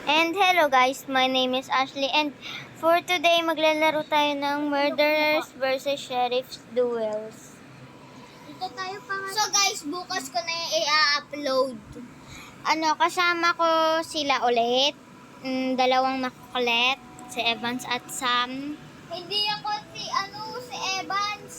And hello guys, my name is Ashley and for today maglalaro tayo ng Murderers vs. Sheriff's Duels. Dito tayo pa. So guys, bukas ko na yung i-upload. Kasama ko sila ulit. Dalawang makukulit, si Evans at Sam. Hindi ako si Evans.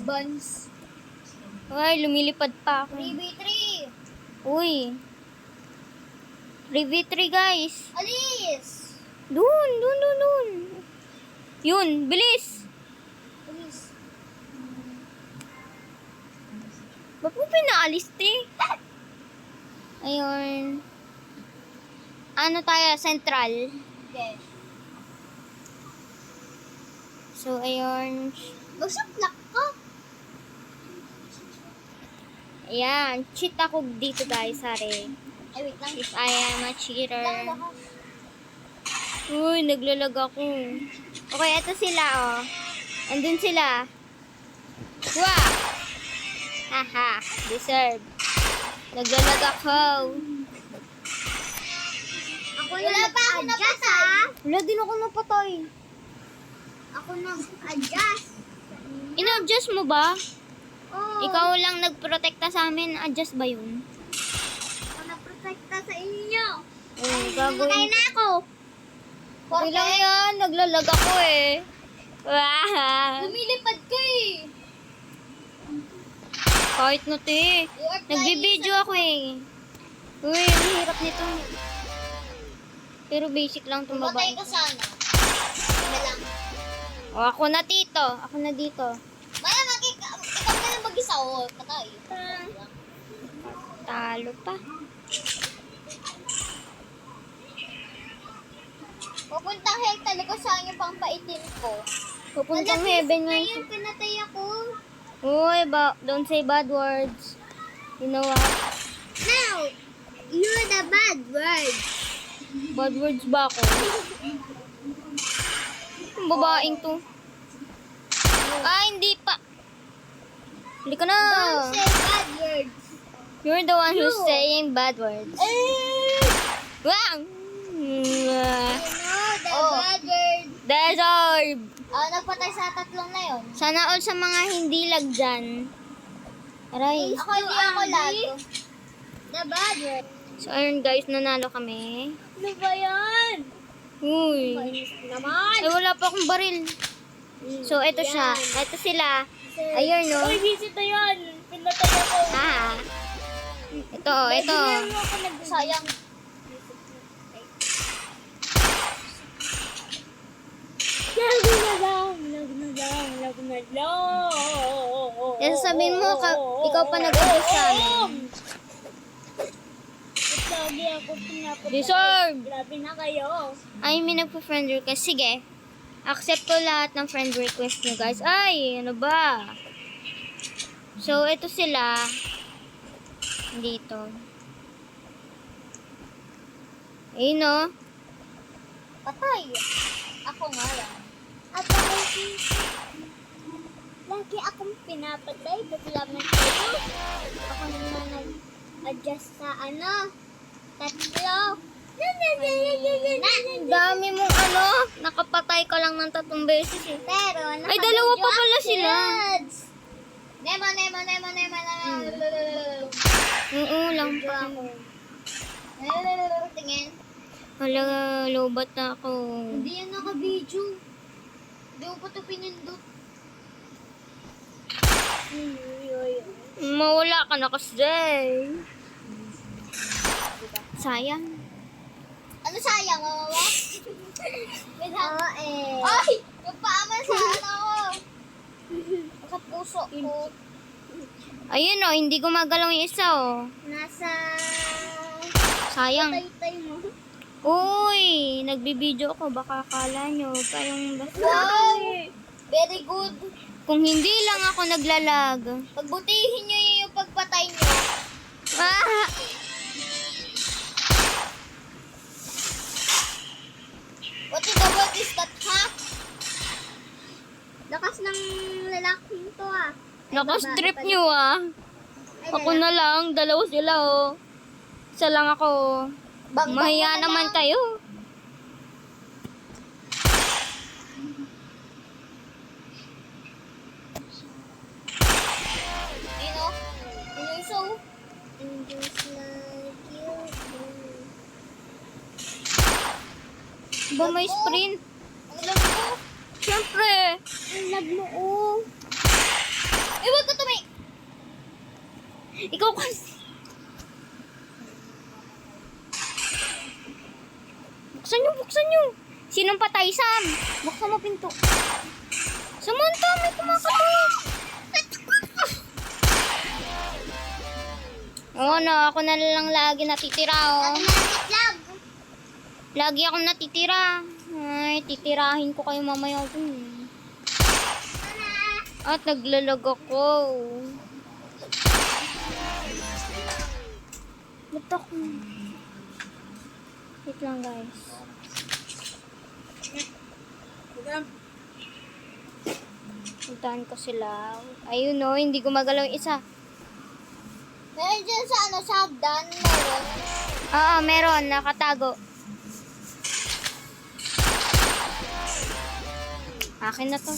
Buns. Ay, lumilipad pa ako. 3v3. Uy. 3v3 guys. Alis! Dun. Yun, bilis. Alis. Ba't mo pinaalis, te? Ayun. Tayo? Central. Okay. So, ayun. Magsaplak ka. Ayan. Cheat ako dito, guys. Sorry. Ay, wait lang. If I am a cheater. Lang ako. Uy, naglalag ako. Okay, eto sila, oh. Andun sila. Wow! Haha, deserve. Naglalag ako. Wala pa ako napatay. Wala din ako napatay. Ako nag-adjust. In-adjust mo ba? Oh. Ikaw lang nagprotekta sa amin. Adjust ba yun? Ako na-protekta sa inyo. Gagawin. na ako. Okay lang yan. Naglalag ako eh. Wow. Lumilipad ka eh. Kahit na te. You are flying Nagbibideo ako eh. Uy, ang hirap nito. Pero basic lang itong Matay babae. ka sana. Ano lang. O, ako na dito. Ako na dito. Maya, ikaw na lang mag-isa o. Patay. Talo pa. Pupuntang hell talaga saan yung pangpaitin ko. Pupuntang heaven nga. Ngayon, pinatay ako. Uy, don't say bad words. You know what? Now, you're the bad word. Bad words ba ako? Ang babaeng to. Hindi pa. Hindi ka na. Don't say bad words. You're the one who's saying bad words. Wow! You know the bad word. Deserve! Nagpatay sa tatlong na yun. Sana all sa mga hindi lag dyan. Aray. Ako hindi ako lag. The bad word. So, ayun guys, nanalo kami. Ano ba yan? Uy. Painis naman. Ay, wala pa akong baril. So, eto siya. Eto sila. Ayun, no? Uy, visit na yan. Pinatay ako. Ito. Sayang. Lag na lang. Kaya sabihin mo, ikaw pa nag-adjust sa amin. Lagi ako pinapatay. Deserve! Grabe na kayo. Ay, may nagpa-friend request. Sige. Accept ko lahat ng friend request nyo, guys. Ay, ano ba? So, ito sila. Dito. Ayun, no? Patay. Ako nga lang. Atay. Lagi akong pinapatay. Baklaman kayo. Ako naman nag-adjust sa tatlo. Ang dami mong nakapatay ka lang ng 3 beses eh. Pero, Ay, dalawa pa pala sila. Nema. Oo, lang pa. Tingin. Hala, lobat na ako. Hindi yan naka-video. Hindi ko pa ito pinindot. Mawala ka na kasi. Sayang. Ano sayang, mawawa? Oo Ay! Yung paaman sa ko. Sa puso ko. Ayun oh, hindi gumagalaw yung isa oh. Nasa... Sayang. Tay mo. Uy, nagbibideo ako. Baka akala nyo. Parang Wow! Very good. kung hindi lang ako naglalag. Pagbutihin nyo yung pagpatay nyo. Ah! What is that, ha? Lakas ng lalaking to, ah. Naka-strip nyo ah. Ako na lang. Dalawa sila oh. Isa lang ako. Mahiya naman kayo. Ayun o. Ayun so. And just like you do. Ba may sprint? Ang lag mo. Siyempre. Ang lag mo oh. Eh, wag ka tumay. Ikaw kasi. Buksan nyo. Sinong patay, Sam? Buksan mo pinto. Samantha, may kumakatok. Oo na, ako na lang lagi natitira, oh. Lag. Lagi akong natitira. Ay, titirahin ko kayo mamaya dun. At naglalag ako. Ba't ako? Wait lang, guys. Puntahan ko sila. Ayun, no, hindi gumagalaw yung isa. Meron dyan sa ano, sa hagdan. Meron. Oo, meron. Nakatago. Akin na to.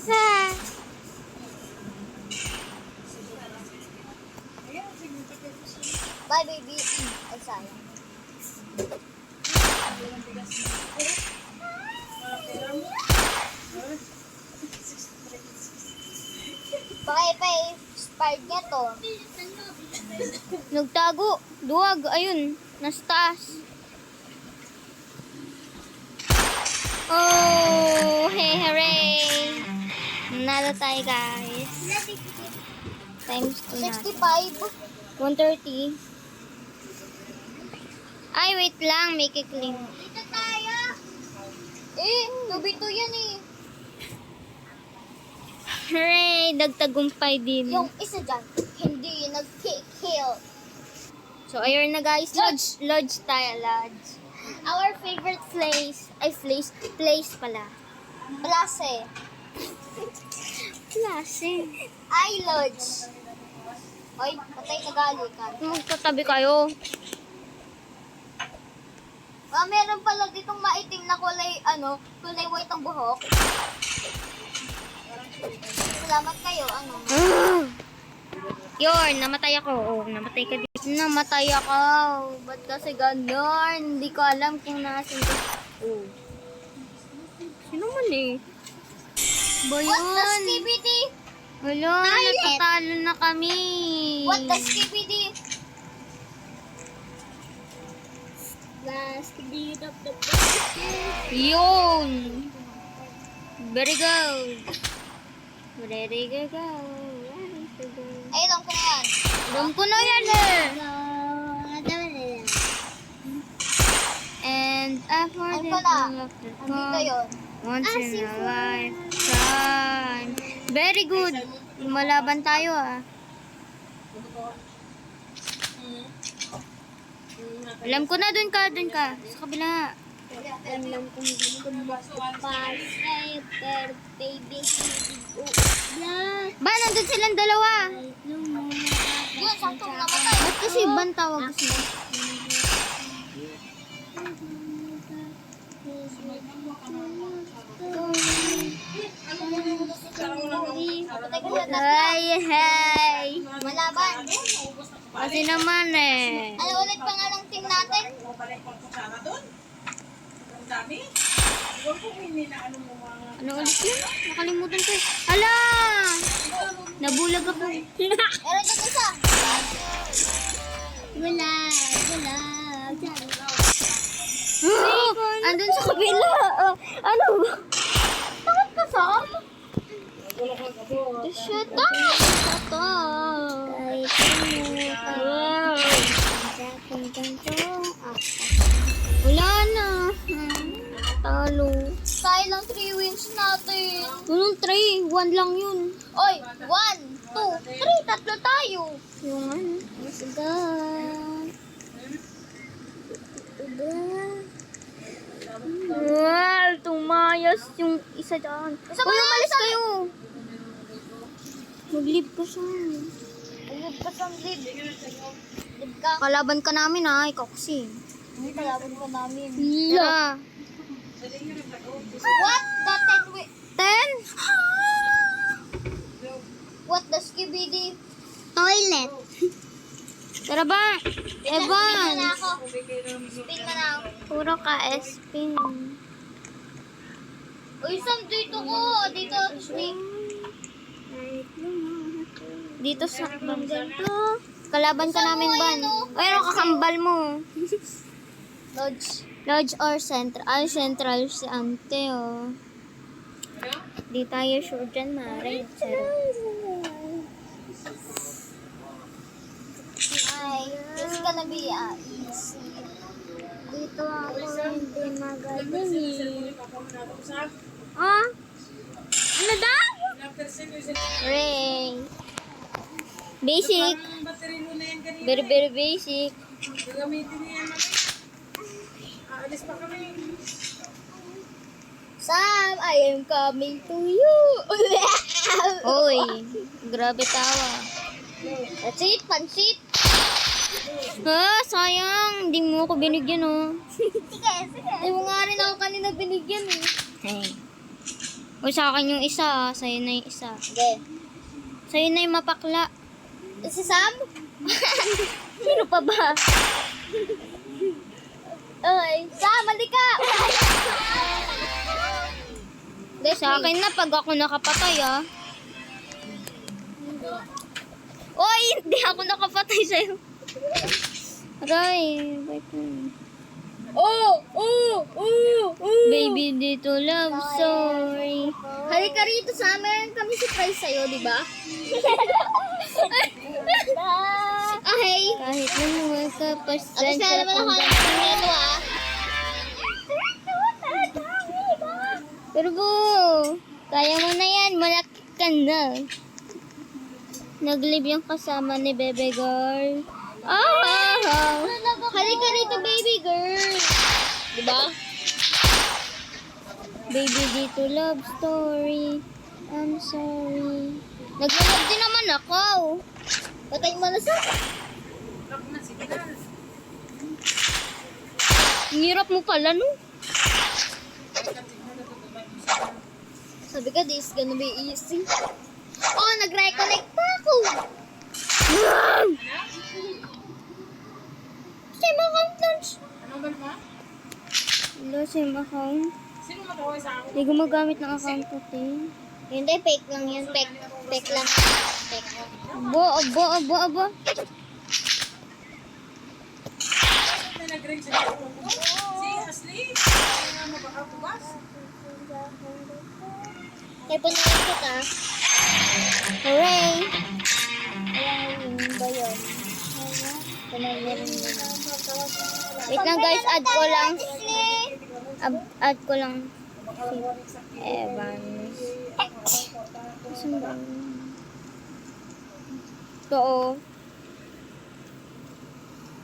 Sa. Bye, baby. Ay, sayang. Expired niya to. Nagtago. Duwag. Ayun. Nasa taas. Oh, hey, hooray. Nanalo tayo, guys. Times 2 na. 65. 130. Ay, wait lang. Make it clean. Dito tayo. Eh, 2v2 yan eh. Hooray! Dagtagumpay din. Yung isa dyan, hindi nag-kill. So, ayun na guys. Lodge tayo, lodge. Our favorite place. Ay, place pala. Blase. Klase. I lodge. Hoy, patay na gali ka. Magkatabi kayo. Ah, meron pala ditong maitim na kulay, kulay white ang buhok. Salamat kayo, Yorn, namatay ako. Oh, namatay ka dito. Namatay ako. Ba't kasi ganon? Hindi ko alam kung nasan ko. Oh. Sino mali? Ba What the yun? skibidi? Wala, Toilet. natatalo na kami. What the skibidi? Last beat of the Yun. Very good. Very good. Ay, alam ko na yan. Alam ko na yan eh. And after Ano the pala? fall of the Andito yun. once in a lifetime. Very good. Lumalaban tayo ah. Alam ko na, dun ka. Sa kabila. Alam kong gusto mo pa pero baby, Ba, nandun silang dalawa. yun, saktong namatay. Ba't kasi ban tawag sila? Patay ko na Hey. Malaban. Kasi naman eh. Ano ulit pa nga ng team natin? Ano ulit yun? Nakalimutan ko eh. Hala! Nabulag ako. Meron dyan isa. Wala. Oh, andun sa kabila. Oh, ano? Takot ka sa? Shut up! Shut up! Wow! Wala na. Talo. Tayo lang 3 wins natin. Anong 3? 1 lang yun. Oy, 1, 2, 3, tatlo tayo. Yung ano? Sige. Wow, tumayas yung isa dyan. Isa Uy, ba umalis isa? kayo. Mag-leave ko siya. Lib ka sang lib. Lib ka. Kalaban ka namin ha, ikaw kasi. Hindi kalaban pa namin. Tara. What? That 10? What the skibidi? Toilet. Tara ba? Spin Evan. na ako. Spin na ako. Puro ka spin. Uy, Sam, dito ko. Dito ako snake. Dito sa ganito. Kalaban ka namin, Ban. Ay, ano kakambal mo? Lodge. Lodge or central? Ay, central si ante, oh. Di tayo sure dyan, Mare. Ay, it's gonna be easy. Dito ako hindi magaling. Ah? Ano daw? Ray. Basic. Very, very basic. Sam, I am coming to you. Oy, grabe tawa. That's it, pansit. Ha, sayang. Hindi mo ako binigyan, oh. Sige, sige. Ay, mo nga rin ako kanina binigyan, eh. Hey. O, sa akin yung isa. Sa'yo na yung isa. Okay. Sa'yo na yung mapakla. Si Sam? Sino pa ba? Okay. Sam, halika. Sa akin na, pag ako nakapatay, ah. Oy, hindi ako nakapatay sa'yo. Aray, wait lang. Oh. Baby, dito love story. Halika rito sa amin. Kami surprise sa'yo, di ba? Okay. Kahit naman ka pa At isa naman ako ng nito, ah. Turbo, kaya mo na yan. Malaki ka na. Nag-live yung kasama ni Bebe Girl. Ah! Halika rito, baby girl. Di ba? Baby, dito love story. I'm sorry. Nag-love din naman ako. Patay mo na sa... Ang hirap mo pala, no? Sabi ka, this is gonna be easy. Oh, nag-reconnect pa ako. Same account lunch. Ano ba naman? Hello, same account. Sino matawag sa akin? Hindi gumagamit ng account ko, te. Hindi, fake lang yan. Fake lang. Fake. Abo. May nag-ring sa ako. Si Ashley? Kaya nga mabakabukas? Kaya punuin kita. Hooray! Ayan, ba yun? Punuin rin nila. Wait lang guys, add ko lang. Add ko lang si Evans. Saan ba? Ito, oh.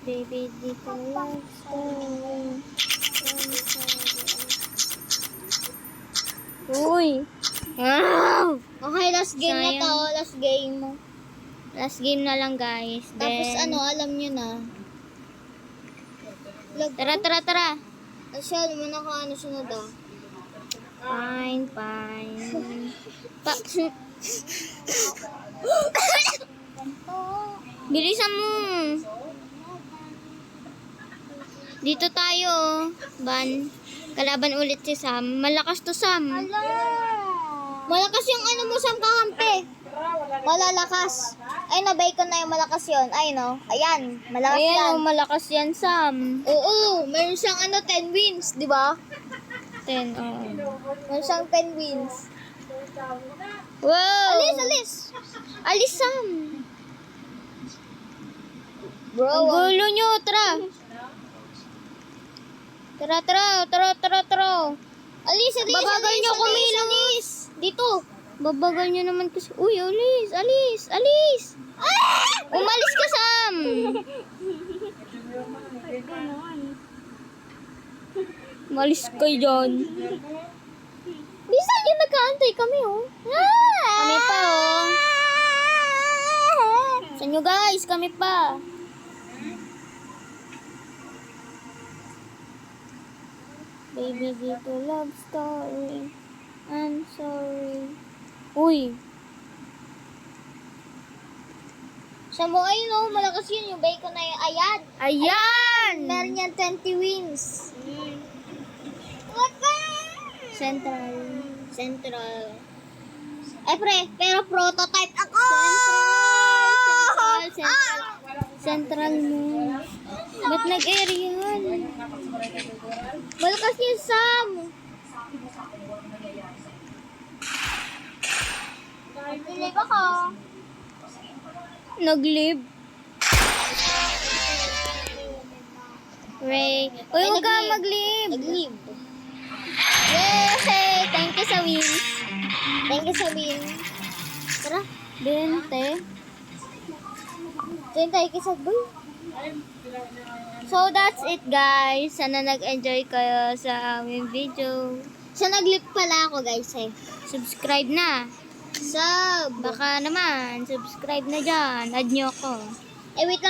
Baby, dito love story. Uy! Wow! Okay, last game na to. Sayang. Last game mo. Last game na lang guys. Tapos Then, ano, alam nyo na. Tara. Asya, naman ako ano sunod ah. Fine. Bilisan mo. Dito tayo, Ban. Kalaban ulit si Sam. Malakas to, Sam. Malakas yung ano mo, Sam, kakampi. Malalakas. Ay, na-bacon na yung malakas yun. Ay, no. Ayan, malakas yan. Ayan, malakas yan, Sam. Oo, meron siyang 10 wins, di ba? 10, oo. Meron siyang 10 wins. Wow! Alis! Alis, Sam. Bro, Ang gulo nyo, tara. Tara. Alis! Babagal nyo kumilos. Alis! Dito! Babagal nyo naman kasi. Uy, alis. Umalis ka, Sam. Umalis ka dyan. Bisa yun, nagkaantay kami, oh. Kami pa, oh. Sa inyo guys, kami pa. Baby, dito love story. I'm sorry. Uy. Siya mo, ayun oh, malakas yun. Yung bacon na yun. Ayan. Ayan! Meron yan 20 wins. Central. Eh pre, pero prototype ako! Central mo. Ba't nag-aerial? Malakas yung Sam. Pinip ako. Nag-live. Ray. Uy, huwag ka mag-live. Nag-leave. Yay! Thank you sa win. Thank you sa win. Tara, 20. doon tayo kay Sagboy. So, that's it guys. Sana nag-enjoy kayo sa aming video. Sa nag-leave pala ako guys eh. Subscribe na. Sub. Baka naman, subscribe na dyan. Add nyo ako. Eh wait lang.